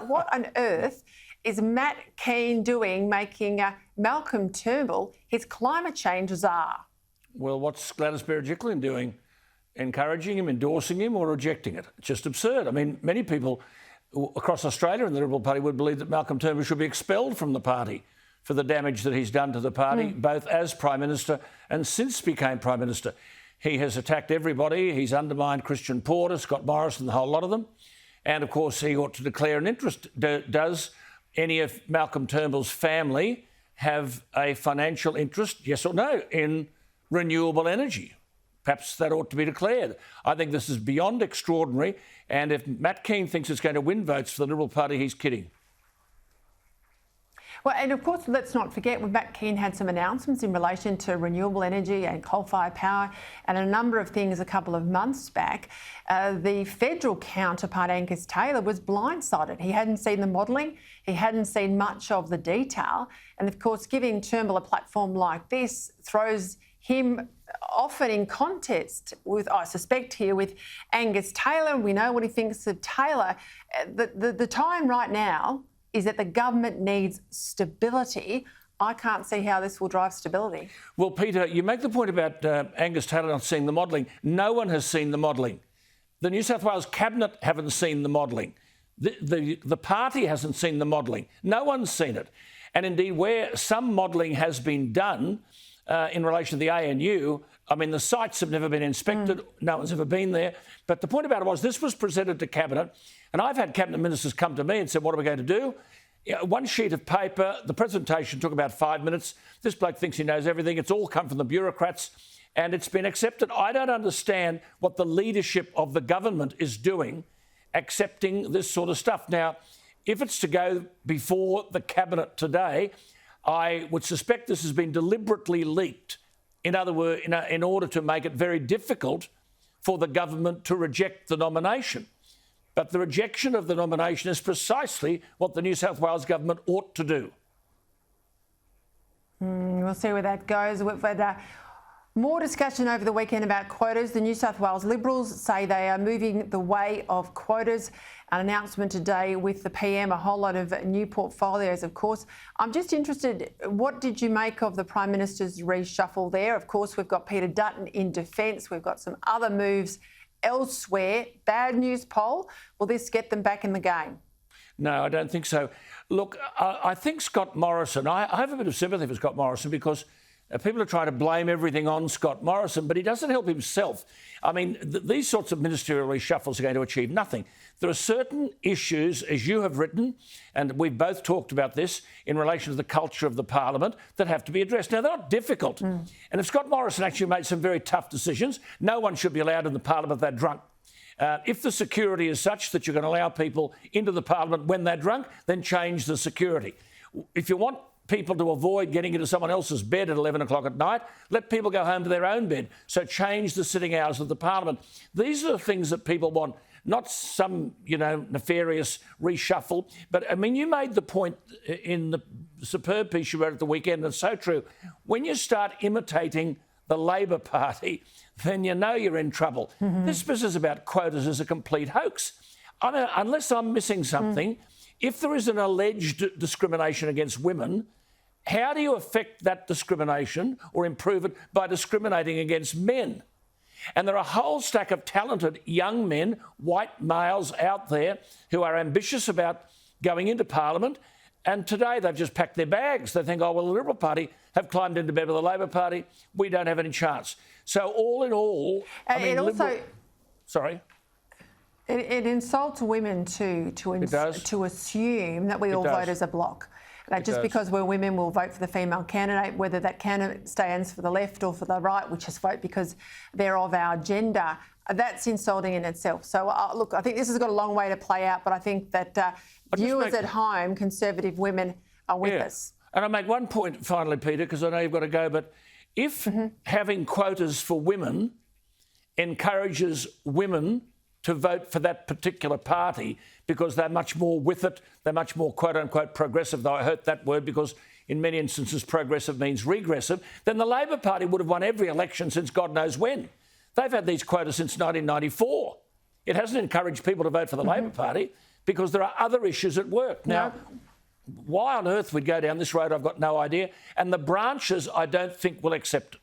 what on earth is Matt Kean doing making Malcolm Turnbull his climate change czar? Well, what's Gladys Berejiklian doing? Encouraging him, endorsing him or rejecting it? It's just absurd. I mean, many people across Australia in the Liberal Party would believe that Malcolm Turnbull should be expelled from the party for the damage that he's done to the party, both as Prime Minister and since became Prime Minister. He has attacked everybody. He's undermined Christian Porter, Scott Morrison, the whole lot of them. And, of course, he ought to declare an interest. Does any of Malcolm Turnbull's family have a financial interest, yes or no, in renewable energy? Perhaps that ought to be declared. I think this is beyond extraordinary. And if Matt Kean thinks it's going to win votes for the Liberal Party, he's kidding. Well, and of course, let's not forget, Matt Kean had some announcements in relation to renewable energy and coal-fired power and a number of things a couple of months back. The federal counterpart, Angus Taylor, was blindsided. He hadn't seen the modelling. He hadn't seen much of the detail. And of course, giving Turnbull a platform like this throws him often in contest with, I suspect here, with Angus Taylor. We know what he thinks of Taylor. The time right now is that the government needs stability. I can't see how this will drive stability. Well, Peter, you make the point about Angus Taylor not seeing the modelling. No one has seen the modelling. The New South Wales Cabinet haven't seen the modelling. The party hasn't seen the modelling. No one's seen it. And indeed, where some modelling has been done in relation to the ANU, I mean, the sites have never been inspected. No one's ever been there. But the point about it was this was presented to Cabinet, and I've had Cabinet ministers come to me and said, what are we going to do? One sheet of paper, the presentation took about 5 minutes. This bloke thinks he knows everything. It's all come from the bureaucrats, and it's been accepted. I don't understand what the leadership of the government is doing, accepting this sort of stuff. Now, if it's to go before the Cabinet today, I would suspect this has been deliberately leaked. In other words, in order to make it very difficult for the government to reject the nomination. But the rejection of the nomination is precisely what the New South Wales government ought to do. We'll see where that goes. We've had more discussion over the weekend about quotas. The New South Wales Liberals say they are moving the way of quotas. An announcement today with the PM, a whole lot of new portfolios, of course. I'm just interested, what did you make of the Prime Minister's reshuffle there? Of course, we've got Peter Dutton in defence. We've got some other moves elsewhere. Bad news poll. Will this get them back in the game? No, I don't think so. Look, I think Scott Morrison, I have a bit of sympathy for Scott Morrison because people are trying to blame everything on Scott Morrison, but he doesn't help himself. I mean, these sorts of ministerial reshuffles are going to achieve nothing. There are certain issues, as you have written, and we've both talked about this, in relation to the culture of the Parliament that have to be addressed. Now, they're not difficult. And if Scott Morrison actually made some very tough decisions, no one should be allowed in the Parliament if they're drunk. If the security is such that you're going to allow people into the Parliament when they're drunk, then change the security. If you want people to avoid getting into someone else's bed at 11 o'clock at night, let people go home to their own bed. So change the sitting hours of the Parliament. These are the things that people want, not some, nefarious reshuffle. But, I mean, you made the point in the superb piece you wrote at the weekend, and it's so true. When you start imitating the Labor Party, then you know you're in trouble. This business about quotas is a complete hoax. I mean, unless I'm missing something, if there is an alleged discrimination against women, how do you affect that discrimination or improve it by discriminating against men? And there are a whole stack of talented young men, white males out there who are ambitious about going into Parliament, and today they've just packed their bags. They think, oh, well, the Liberal Party have climbed into bed with the Labor Party. We don't have any chance. So all in all, Sorry? It insults women to assume that we all vote as a bloc. Just because we're women, we'll vote for the female candidate, whether that candidate stands for the left or for the right, we just vote because they're of our gender. That's insulting in itself. So, look, I think this has got a long way to play out, but I think that viewers at home, Conservative women, are with us. And I make one point finally, Peter, because I know you've got to go, but if having quotas for women encourages women to vote for that particular party because they're much more with it, they're much more quote-unquote progressive, though I hate that word because in many instances progressive means regressive, then the Labor Party would have won every election since God knows when. They've had these quotas since 1994. It hasn't encouraged people to vote for the Labor Party because there are other issues at work. Now, why on earth we'd go down this road, I've got no idea. And the branches, I don't think, will accept it.